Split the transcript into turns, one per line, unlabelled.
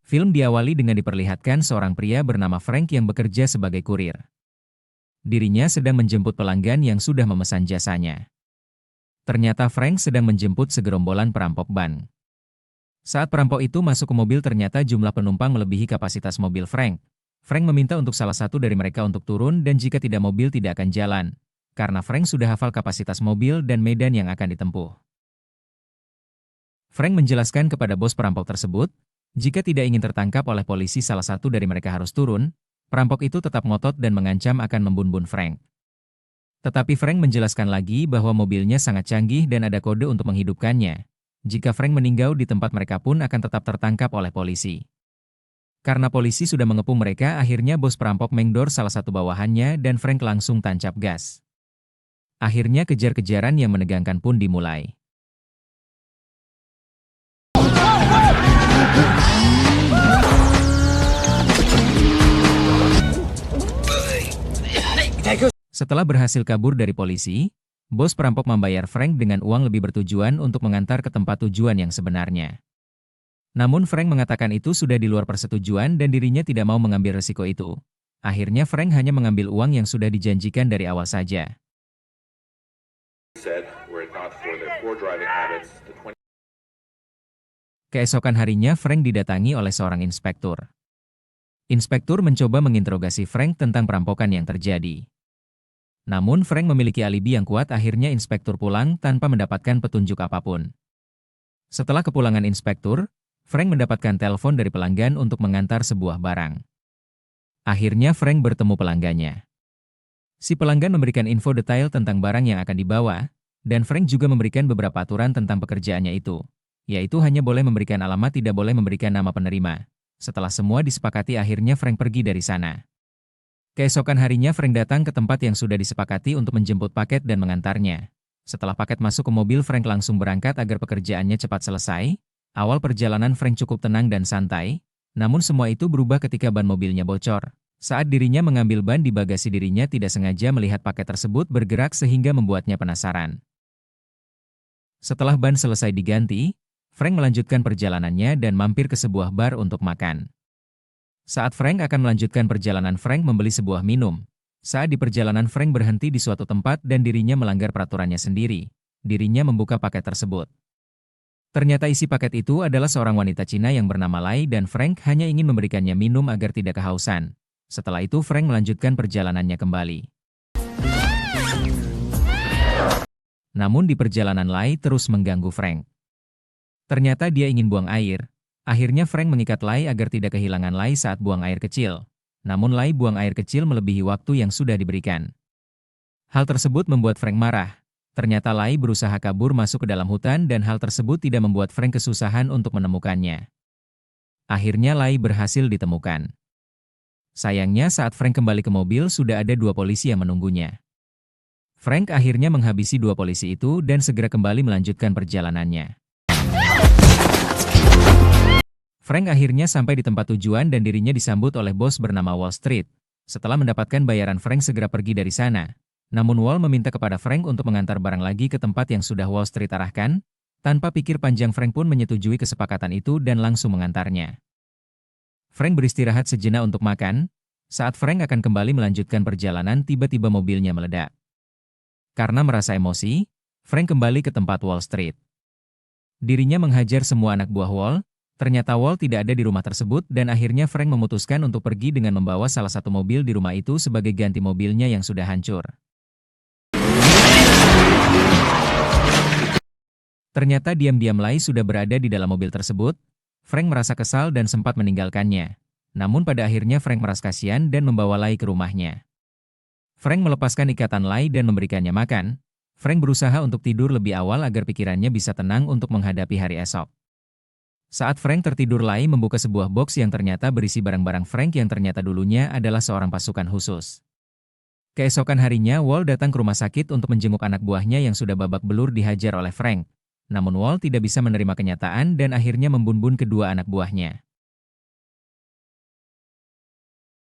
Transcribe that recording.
Film diawali dengan diperlihatkan seorang pria bernama Frank yang bekerja sebagai kurir. Dirinya sedang menjemput pelanggan yang sudah memesan jasanya. Ternyata Frank sedang menjemput segerombolan perampok bank. Saat perampok itu masuk ke mobil, ternyata jumlah penumpang melebihi kapasitas mobil Frank. Frank meminta untuk salah satu dari mereka untuk turun dan jika tidak mobil tidak akan jalan. Karena Frank sudah hafal kapasitas mobil dan medan yang akan ditempuh. Frank menjelaskan kepada bos perampok tersebut, jika tidak ingin tertangkap oleh polisi salah satu dari mereka harus turun. Perampok itu tetap ngotot dan mengancam akan membunuh Frank. Tetapi Frank menjelaskan lagi bahwa mobilnya sangat canggih dan ada kode untuk menghidupkannya. Jika Frank meninggal di tempat mereka pun akan tetap tertangkap oleh polisi. Karena polisi sudah mengepung mereka, akhirnya bos perampok menggedor salah satu bawahannya dan Frank langsung tancap gas. Akhirnya kejar-kejaran yang menegangkan pun dimulai. Setelah berhasil kabur dari polisi, bos perampok membayar Frank dengan uang lebih bertujuan untuk mengantar ke tempat tujuan yang sebenarnya. Namun Frank mengatakan itu sudah di luar persetujuan dan dirinya tidak mau mengambil resiko itu. Akhirnya Frank hanya mengambil uang yang sudah dijanjikan dari awal saja. Keesokan harinya Frank didatangi oleh seorang inspektur. Inspektur mencoba menginterogasi Frank tentang perampokan yang terjadi. Namun Frank memiliki alibi yang kuat, akhirnya inspektur pulang tanpa mendapatkan petunjuk apapun. Setelah kepulangan inspektur, Frank mendapatkan telepon dari pelanggan untuk mengantar sebuah barang. Akhirnya Frank bertemu pelanggannya. Si pelanggan memberikan info detail tentang barang yang akan dibawa, dan Frank juga memberikan beberapa aturan tentang pekerjaannya itu, yaitu hanya boleh memberikan alamat, tidak boleh memberikan nama penerima. Setelah semua disepakati, akhirnya Frank pergi dari sana. Keesokan harinya Frank datang ke tempat yang sudah disepakati untuk menjemput paket dan mengantarnya. Setelah paket masuk ke mobil, Frank langsung berangkat agar pekerjaannya cepat selesai. Awal perjalanan Frank cukup tenang dan santai, namun semua itu berubah ketika ban mobilnya bocor. Saat dirinya mengambil ban di bagasi, dirinya tidak sengaja melihat paket tersebut bergerak sehingga membuatnya penasaran. Setelah ban selesai diganti, Frank melanjutkan perjalanannya dan mampir ke sebuah bar untuk makan. Saat Frank akan melanjutkan perjalanan, Frank membeli sebuah minum. Saat di perjalanan, Frank berhenti di suatu tempat dan dirinya melanggar peraturannya sendiri. Dirinya membuka paket tersebut. Ternyata isi paket itu adalah seorang wanita Cina yang bernama Lai dan Frank hanya ingin memberikannya minum agar tidak kehausan. Setelah itu Frank melanjutkan perjalanannya kembali. Namun di perjalanan Lai terus mengganggu Frank. Ternyata dia ingin buang air. Akhirnya Frank mengikat Lai agar tidak kehilangan Lai saat buang air kecil. Namun Lai buang air kecil melebihi waktu yang sudah diberikan. Hal tersebut membuat Frank marah. Ternyata Lai berusaha kabur masuk ke dalam hutan dan hal tersebut tidak membuat Frank kesusahan untuk menemukannya. Akhirnya Lai berhasil ditemukan. Sayangnya saat Frank kembali ke mobil sudah ada 2 polisi yang menunggunya. Frank akhirnya menghabisi 2 polisi itu dan segera kembali melanjutkan perjalanannya. Frank akhirnya sampai di tempat tujuan dan dirinya disambut oleh bos bernama Wall Street. Setelah mendapatkan bayaran, Frank segera pergi dari sana. Namun Wall meminta kepada Frank untuk mengantar barang lagi ke tempat yang sudah Wall Street arahkan. Tanpa pikir panjang, Frank pun menyetujui kesepakatan itu dan langsung mengantarnya. Frank beristirahat sejenak untuk makan. Saat Frank akan kembali melanjutkan perjalanan, tiba-tiba mobilnya meledak. Karena merasa emosi, Frank kembali ke tempat Wall Street. Dirinya menghajar semua anak buah Wall. Ternyata Wall tidak ada di rumah tersebut dan akhirnya Frank memutuskan untuk pergi dengan membawa salah satu mobil di rumah itu sebagai ganti mobilnya yang sudah hancur. Ternyata diam-diam Lai sudah berada di dalam mobil tersebut. Frank merasa kesal dan sempat meninggalkannya. Namun pada akhirnya Frank merasa kasihan dan membawa Lai ke rumahnya. Frank melepaskan ikatan Lai dan memberikannya makan. Frank berusaha untuk tidur lebih awal agar pikirannya bisa tenang untuk menghadapi hari esok. Saat Frank tertidur, Lai membuka sebuah box yang ternyata berisi barang-barang Frank yang ternyata dulunya adalah seorang pasukan khusus. Keesokan harinya, Wall datang ke rumah sakit untuk menjenguk anak buahnya yang sudah babak belur dihajar oleh Frank. Namun Wall tidak bisa menerima kenyataan dan akhirnya membunuh kedua anak buahnya.